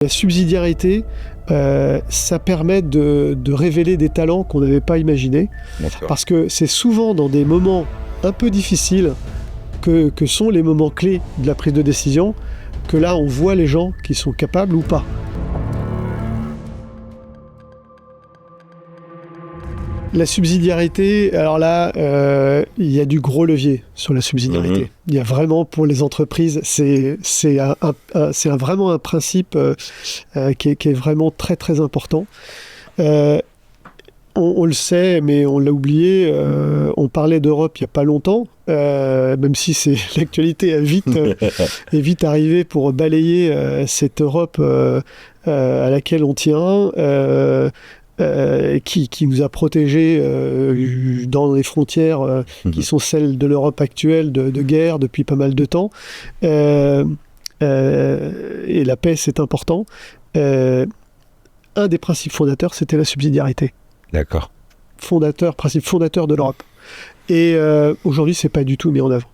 La subsidiarité, ça permet de révéler des talents qu'on n'avait pas imaginés. D'accord. Parce que c'est souvent dans des moments un peu difficiles que sont les moments clés de la prise de décision, que là on voit les gens qui sont capables ou pas. La subsidiarité, alors là, il y a du gros levier sur la subsidiarité. Il y a vraiment, pour les entreprises, c'est vraiment un principe qui est vraiment très très important. On le sait, mais on l'a oublié, on parlait d'Europe il n'y a pas longtemps, même si l'actualité est vite arrivée pour balayer cette Europe à laquelle on tient, qui nous a protégés dans les frontières qui sont celles de l'Europe actuelle, de guerre depuis pas mal de temps. Et la paix, c'est important. Un des principes fondateurs, c'était la subsidiarité. D'accord. Principe fondateur de l'Europe. Et aujourd'hui, c'est pas du tout mis en œuvre.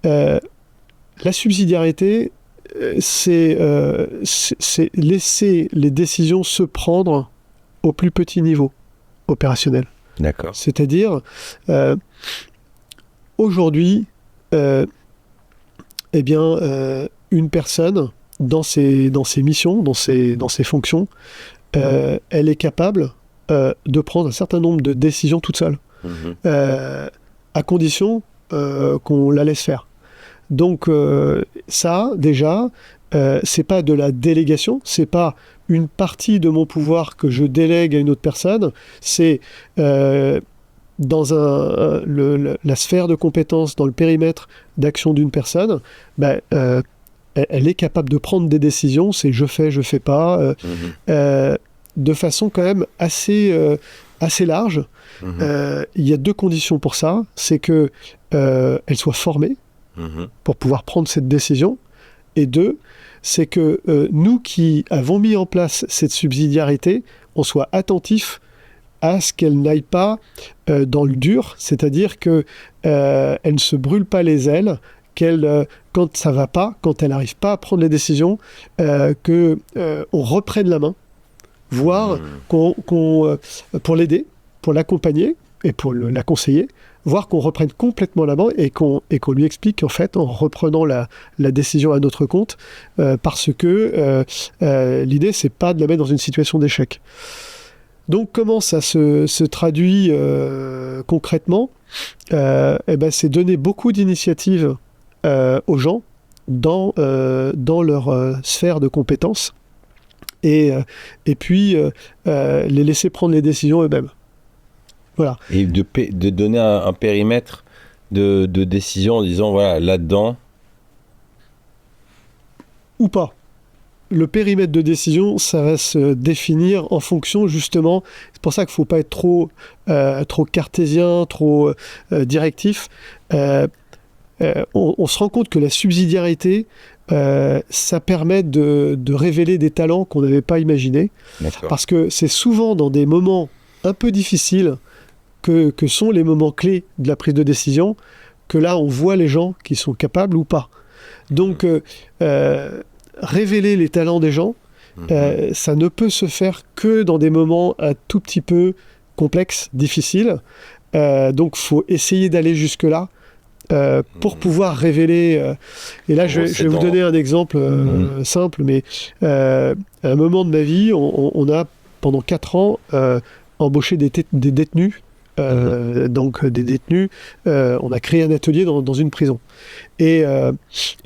La subsidiarité, c'est laisser les décisions se prendre au plus petit niveau opérationnel. D'accord. C'est-à-dire, aujourd'hui, une personne, dans ses missions, dans ses fonctions, elle est capable de prendre un certain nombre de décisions toute seule, à condition qu'on la laisse faire. Donc ça, déjà, c'est pas de la délégation, c'est pas une partie de mon pouvoir que je délègue à une autre personne, c'est dans la sphère de compétences, dans le périmètre d'action d'une personne, elle est capable de prendre des décisions, c'est je fais pas, de façon quand même assez large. Il y a deux conditions pour ça, c'est que elle soit formée pour pouvoir prendre cette décision, et deux, c'est que nous qui avons mis en place cette subsidiarité, on soit attentifs à ce qu'elle n'aille pas dans le dur, c'est-à-dire qu'elle ne se brûle pas les ailes, quand ça va pas, quand elle n'arrive pas à prendre les décisions, qu'on reprenne la main, voire pour l'aider, pour l'accompagner et pour la conseiller, voire qu'on reprenne complètement la main et qu'on lui explique qu'en fait, en reprenant la décision à notre compte, parce que l'idée, c'est pas de la mettre dans une situation d'échec. Donc, comment ça se traduit concrètement ? C'est donner beaucoup d'initiatives aux gens dans leur sphère de compétences et puis les laisser prendre les décisions eux-mêmes. Voilà. Et de donner un périmètre de décision en disant, voilà, là-dedans... Ou pas. Le périmètre de décision, ça va se définir en fonction, justement, c'est pour ça qu'il ne faut pas être trop cartésien, trop directif. On se rend compte que la subsidiarité, ça permet de révéler des talents qu'on n'avait pas imaginés. D'accord. Parce que c'est souvent dans des moments un peu difficiles que sont les moments clés de la prise de décision, que là on voit les gens qui sont capables ou pas. Donc révéler les talents des gens, ça ne peut se faire que dans des moments un tout petit peu complexes, difficiles. Donc il faut essayer d'aller jusque-là pour pouvoir révéler... et là, je vais vous donner un exemple simple, mais à un moment de ma vie, on a, pendant 4 ans, embauché des détenus. Donc des détenus, on a créé un atelier dans une prison. Et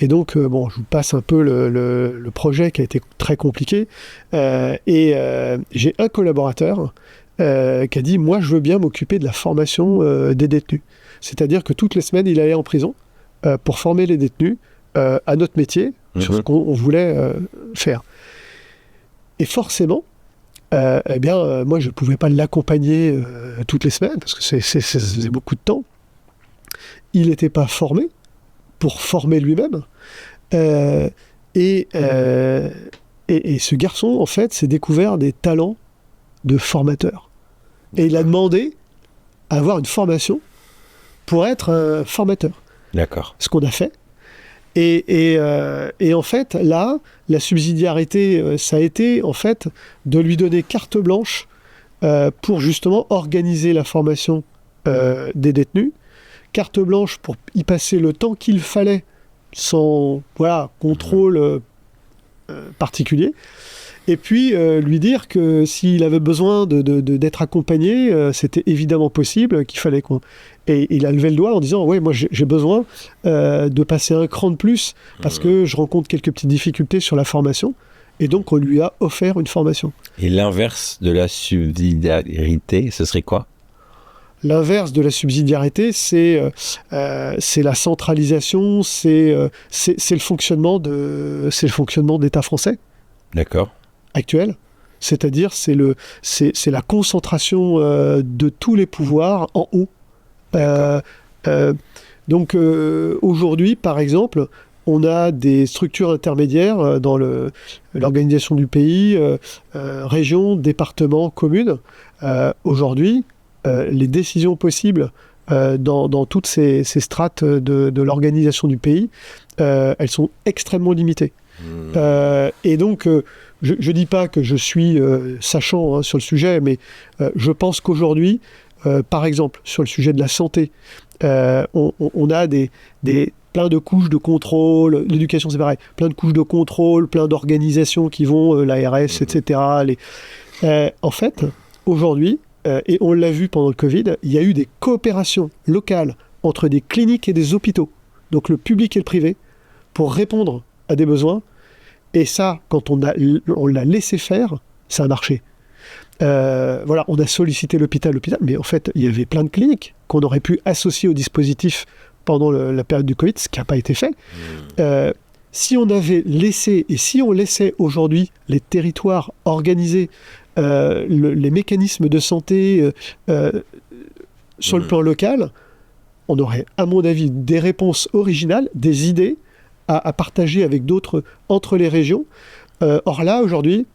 donc, je vous passe un peu le projet qui a été très compliqué. J'ai un collaborateur qui a dit, moi je veux bien m'occuper de la formation des détenus. C'est-à-dire que toutes les semaines, il allait en prison pour former les détenus à notre métier, sur ce qu'on voulait faire. Et forcément, moi, je ne pouvais pas l'accompagner toutes les semaines, parce que ça faisait beaucoup de temps. Il n'était pas formé pour former lui-même. Et ce garçon, en fait, s'est découvert des talents de formateur. Et il a demandé à avoir une formation pour être formateur. D'accord. Ce qu'on a fait. Et en fait, là, la subsidiarité, ça a été en fait de lui donner carte blanche pour justement organiser la formation des détenus, carte blanche pour y passer le temps qu'il fallait sans contrôle particulier. Et puis lui dire que s'il avait besoin d'être accompagné, c'était évidemment possible, qu'il fallait qu'on... Et il a levé le doigt en disant « Ouais, moi j'ai besoin de passer un cran de plus parce que je rencontre quelques petites difficultés sur la formation. » Et donc on lui a offert une formation. Et l'inverse de la subsidiarité, ce serait quoi ? L'inverse de la subsidiarité, c'est la centralisation, c'est le fonctionnement d'État français. D'accord. Actuel, c'est-à-dire c'est la concentration de tous les pouvoirs en haut. Donc aujourd'hui, par exemple, on a des structures intermédiaires dans l'organisation du pays, régions, départements, communes. Aujourd'hui, les décisions possibles dans toutes ces strates de l'organisation du pays, elles sont extrêmement limitées. Et donc, je ne dis pas que je suis sachant sur le sujet, mais je pense qu'aujourd'hui, par exemple, sur le sujet de la santé, on a plein de couches de contrôle. L'éducation, c'est pareil. Plein de couches de contrôle, plein d'organisations qui vont, l'ARS, etc. En fait, aujourd'hui, et on l'a vu pendant le Covid, il y a eu des coopérations locales entre des cliniques et des hôpitaux, donc le public et le privé, pour répondre à des besoins. Et ça, quand on l'a laissé faire, ça a marché. On a sollicité l'hôpital, mais en fait, il y avait plein de cliniques qu'on aurait pu associer au dispositif pendant la période du Covid, ce qui n'a pas été fait. Si on avait laissé, et si on laissait aujourd'hui les territoires organiser les mécanismes de santé sur le plan local, on aurait, à mon avis, des réponses originales, des idées à partager avec d'autres entre les régions. Or là, aujourd'hui,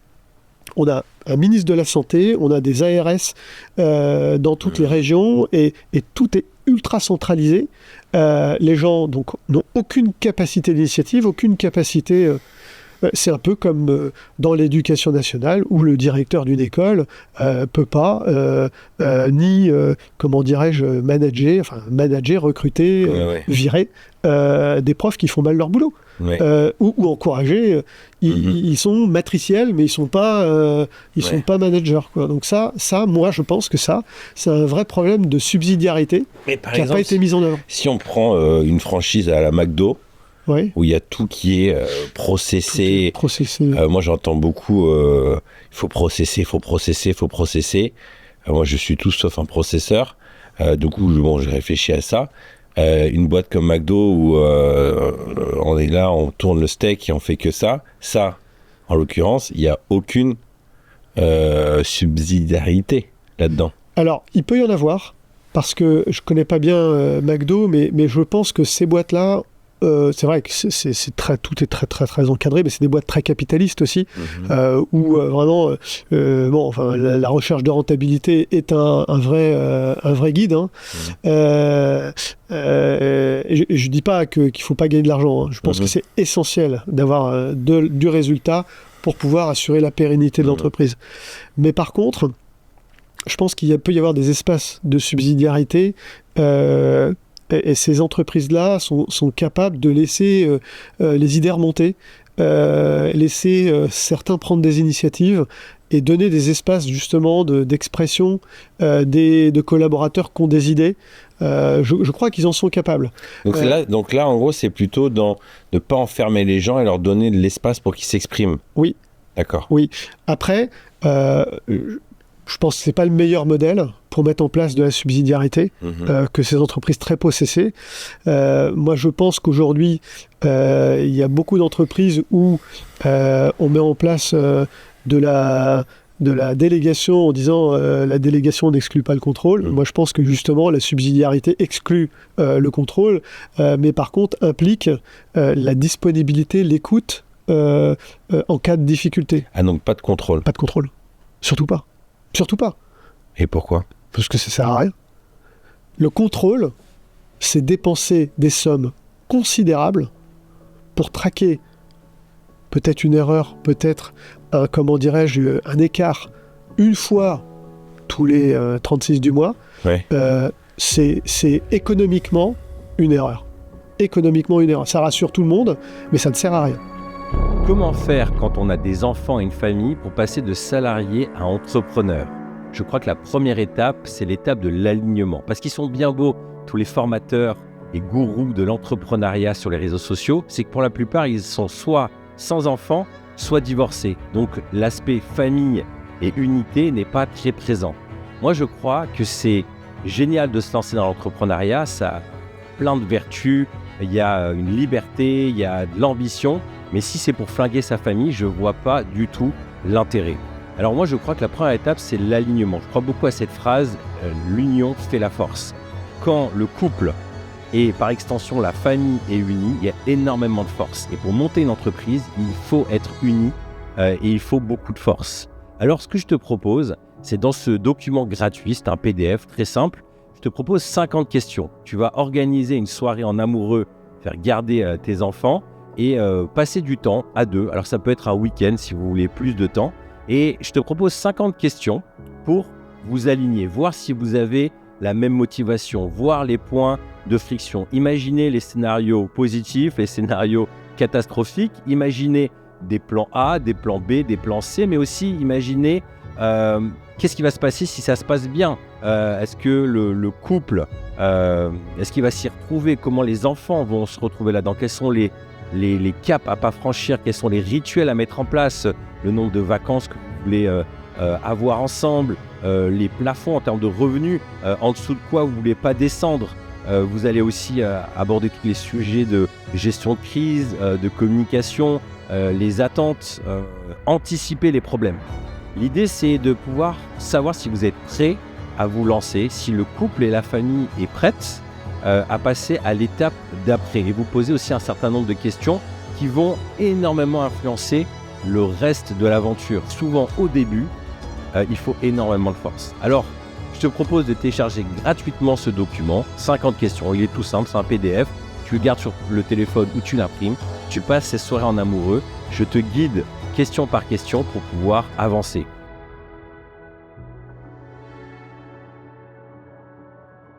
on a un ministre de la Santé, on a des ARS dans toutes les régions, et tout est ultra centralisé. Les gens donc n'ont aucune capacité d'initiative, aucune capacité... c'est un peu comme dans l'éducation nationale où le directeur d'une école peut pas comment dirais-je, manager, recruter, virer des profs qui font mal leur boulot. Ou encourager. Ils sont matriciels, mais ils sont pas managers, quoi. Donc ça, moi, je pense que c'est un vrai problème de subsidiarité qui n'a pas été mis en œuvre. Si on prend une franchise à la McDo, où il y a tout qui est processé. Moi, j'entends beaucoup il faut processer. Moi, je suis tout sauf un processeur. Du coup, je réfléchis à ça. Une boîte comme McDo où on est là, on tourne le steak et on fait que ça. Ça, en l'occurrence, il n'y a aucune subsidiarité là-dedans. Alors, il peut y en avoir, parce que je ne connais pas bien McDo, mais je pense que ces boîtes-là, c'est vrai que tout est très très très encadré, mais c'est des boîtes très capitalistes aussi, où vraiment la recherche de rentabilité est un vrai guide. Je dis pas qu'il faut pas gagner de l'argent. Je pense que c'est essentiel d'avoir du résultat pour pouvoir assurer la pérennité de l'entreprise. Mais par contre, je pense qu'il peut y avoir des espaces de subsidiarité. Et ces entreprises-là sont capables de laisser les idées remonter, laisser certains prendre des initiatives et donner des espaces justement d'expression de collaborateurs qui ont des idées. Je crois qu'ils en sont capables. Donc là, en gros, c'est plutôt dans ne pas enfermer les gens et leur donner de l'espace pour qu'ils s'expriment. Oui. D'accord. Oui. Après, je pense que ce n'est pas le meilleur modèle pour mettre en place de la subsidiarité que ces entreprises très possessées. Moi, je pense qu'aujourd'hui, il y a beaucoup d'entreprises où on met en place de la délégation en disant la délégation n'exclut pas le contrôle. Moi, je pense que justement, la subsidiarité exclut le contrôle, mais par contre implique la disponibilité, l'écoute en cas de difficulté. Ah, donc pas de contrôle. Pas de contrôle. Surtout pas. Surtout pas. Et pourquoi ? Parce que ça sert à rien. Le contrôle, c'est dépenser des sommes considérables pour traquer peut-être une erreur, peut-être un écart une fois tous les 36 du mois, c'est économiquement une erreur. Ça rassure tout le monde, mais ça ne sert à rien. Comment faire quand on a des enfants et une famille pour passer de salarié à entrepreneur ? Je crois que la première étape, c'est l'étape de l'alignement. Parce qu'ils sont bien beaux, tous les formateurs et gourous de l'entrepreneuriat sur les réseaux sociaux, c'est que pour la plupart, ils sont soit sans enfants, soit divorcés. Donc l'aspect famille et unité n'est pas très présent. Moi, je crois que c'est génial de se lancer dans l'entrepreneuriat. Ça a plein de vertus, il y a une liberté, il y a de l'ambition. Mais si c'est pour flinguer sa famille, je ne vois pas du tout l'intérêt. Alors moi, je crois que la première étape, c'est l'alignement. Je crois beaucoup à cette phrase, l'union fait la force. Quand le couple et par extension la famille est unie, il y a énormément de force. Et pour monter une entreprise, il faut être uni et il faut beaucoup de force. Alors ce que je te propose, c'est dans ce document gratuit, c'est un PDF très simple, je te propose 50 questions. Tu vas organiser une soirée en amoureux, faire garder tes enfants et passer du temps à deux. Alors ça peut être un week-end si vous voulez plus de temps. Et je te propose 50 questions pour vous aligner, voir si vous avez la même motivation, voir les points de friction. Imaginez les scénarios positifs, les scénarios catastrophiques. Imaginez des plans A, des plans B, des plans C, mais aussi imaginez qu'est-ce qui va se passer si ça se passe bien. Est-ce que le couple, est-ce qu'il va s'y retrouver? Comment les enfants vont se retrouver là-dedans? Quels sont les caps à ne pas franchir? Quels sont les rituels à mettre en place? Le nombre de vacances que vous voulez avoir ensemble, les plafonds en termes de revenus, en dessous de quoi vous ne voulez pas descendre. Vous allez aussi aborder tous les sujets de gestion de crise, de communication, les attentes, anticiper les problèmes. L'idée, c'est de pouvoir savoir si vous êtes prêt à vous lancer, si le couple et la famille est prête à passer à l'étape d'après. Et vous posez aussi un certain nombre de questions qui vont énormément influencer le reste de l'aventure. Souvent, au début, il faut énormément de force. Alors, je te propose de télécharger gratuitement ce document, 50 questions. Il est tout simple, c'est un PDF. Tu le gardes sur le téléphone ou tu l'imprimes. Tu passes ces soirées en amoureux. Je te guide question par question pour pouvoir avancer.